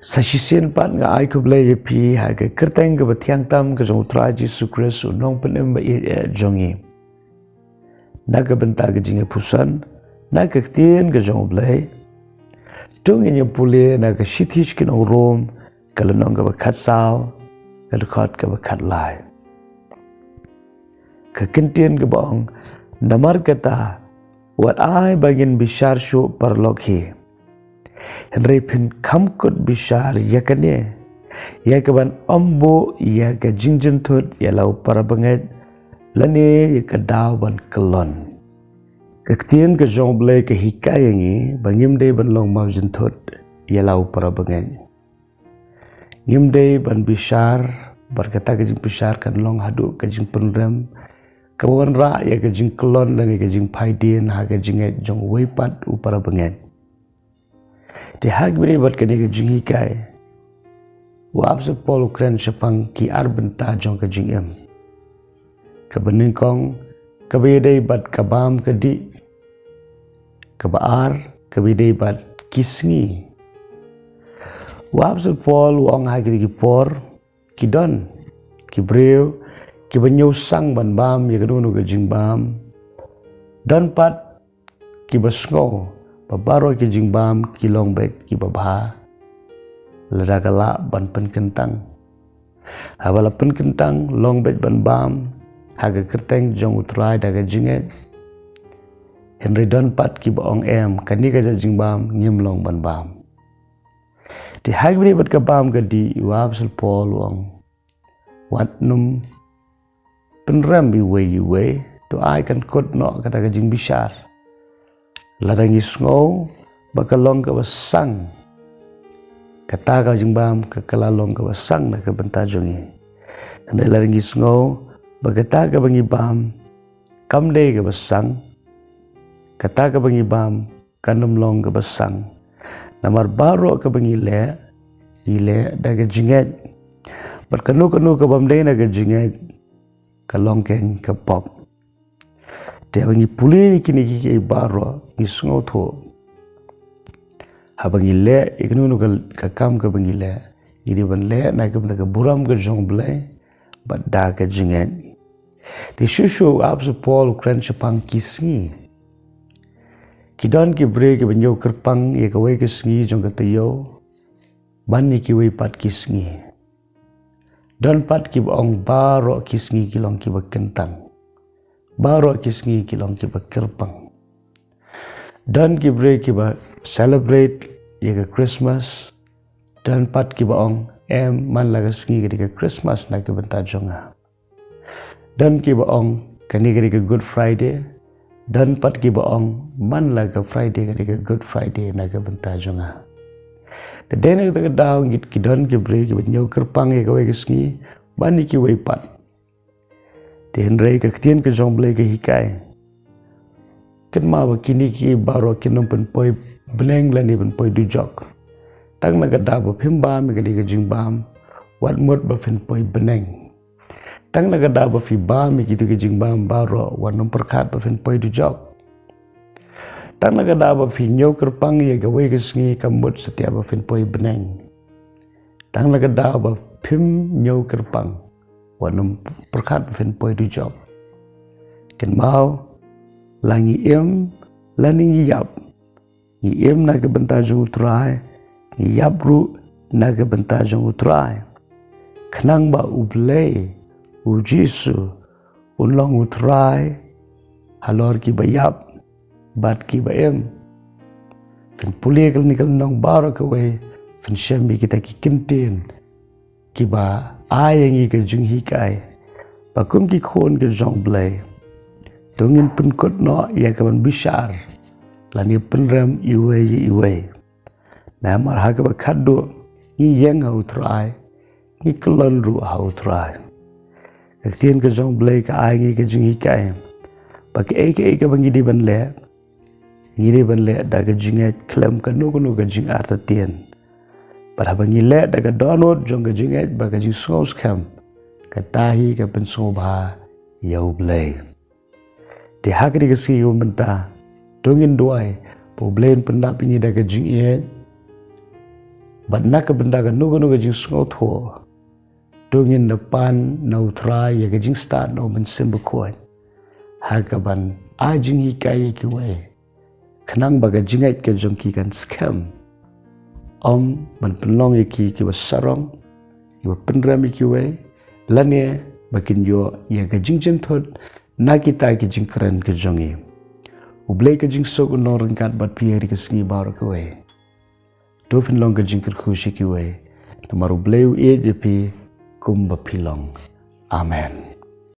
Sasisian pat nga ai ku blai pi ha ke kerteng ke betiang tam ke jong tra Jesu Kristus nong penem ba jongi na ke benta ke Jingpuson na ke tien ke jong blai tung in pule na ke shithish ke no rom ke nong ke khat sao ke khot ke khat lai ke kentien ke bong namar kata wat ai bangin bishar shu parlokhi Henry pin kamkut bishar yakane yakaban ombo yaka Jingpuson ya lau para banget lane yaka daw ban kelon kektien ke jong blai ke hikayangi bangim de ban long mawjynthut ya lau para banget ngim de ban bishar berkata ke Jingpuson kan long hadu ke Jingpunrem kawan ra ya ke Jingkelon dan ke Jingpaidin ha ke Jinget jong weipat u para banget Di hak beri buat kini ke jing hikai. Wap sepol ukren sepang ki arbenta jong ke jing em. Kebeningkong kebedai bat kabam kedi. Kebaar kebedai bat kisngi. Wap sepol wong hai ki por kidon kibreu kibanyo sang ban bam ya kedunu ke jing bam. Dan pat kibasngo Babaro ki jingbam ki longbek ki babha ledakala ban pen kentang habala pen kentang longbek ban bam haga kerteng jong utrai daga jinget Henry don pat ki baong em kani ka jingbam ngim long ban bam ti hagri bat ka bam ga di wab sel pol wong wat num penram bi we to ai kan kot no kata ka jing bishar Larangi snow bakalong ke basang kata ka jingbam ke kalalong ke basang na ke bentajongi ande larangi snow bagata ka bangi bam kamde ke basang kata ka bangi bam kanum long ke basang namar baro ke bangi ile daga jinget berkanu ke bamde na ke jinget kalong ken ke pop Dia bangi pulih kini kiki baro ni sungo tho. Ha bangi le iknu ka kam ka bangi le. Ini ban le na ka benda ka buram ka jong blai bat da ka jinget. Ti shushu ap se pol kren chapang kisngi. Kidan ki bre ki banyo kerpang ye ka wei kisngi jong ka tayo. Ban ni ki wei pat kisngi. Dan pat ki bong baro kisngi kilong ki bakentang. Baru kisngi kilong kiba kerpang dan kibre kiba celebrate yaga Christmas dan pat kiba ong man laga sngi ketika Christmas na kiba tajonga dan kiba ong kani ketika Good Friday dan pat kiba ong man laga Friday ketika Good Friday na kiba tajonga tadena kita daw git kidan kibre kiba nyaw kerpang yaga wei sngi bani ki wei pat Tihan rai ke ketien ke jong blai ke hikai. Ken ma kini ki baro kinong pen poi beneng lani pen poi dujok. Tang na gada ba phimba mi gadi ke jingbam wat mot ba pen poi beneng. Tang na gada ba fi ba mi gitu ke jingbam baro wat nom perkat ba pen poi dujok. Tang na gada ba fi nyaw kerpang ye ga wei ke sngi kamut setiap ba pen poi beneng. Tang na gada ba phim nyaw kerpang wanum perkat fen poi du job ken mau langi em laning yap ni em na ke benta jong utrai ni yap ru na ke benta jong utrai khnang ba ublei u Jesu unlong utrai halor ki ba yap bat ki ba em fen pule kel nikal nong baro ke we fen shembi kita ki kintin ki ba ai ke jung hikai bakum ki khon ke jong blai tungin pen kot no ya kaban bishar lani penram iwe na mar ha ka khaddo ni yang au trai ni klon ru au traiktien ke jong blai ka ai ke jung hikai bak ke bangi di ban le ngiri ban le da ke jinget klem ka no ka jing arta tien Pada bangi le daga download jong ka jinget baga jing songos kam katahi ka pensong ba yau blai di hakri ka si menta dongin duai po blain pendap ini daga jing Bat nak ke benda kan nuga jing sungau thua. Dongin depan nau try ya ke jing start nau mensim berkuat. Hakaban ajing hikai ki we. Kenang baga jingait ke jongki kan scam. Om ban penlong iki ki basarong. Ki penram iki we. Lane bakin yo ya ke jing jenthut na kita ki jing keren ke jongi. Ublay ke jing sok no rengkat bat piari ke sengi bar ke we. Dofin long ke jing kerkhushi ki we. Namaru bleu e jepi kum bapilong. Amen.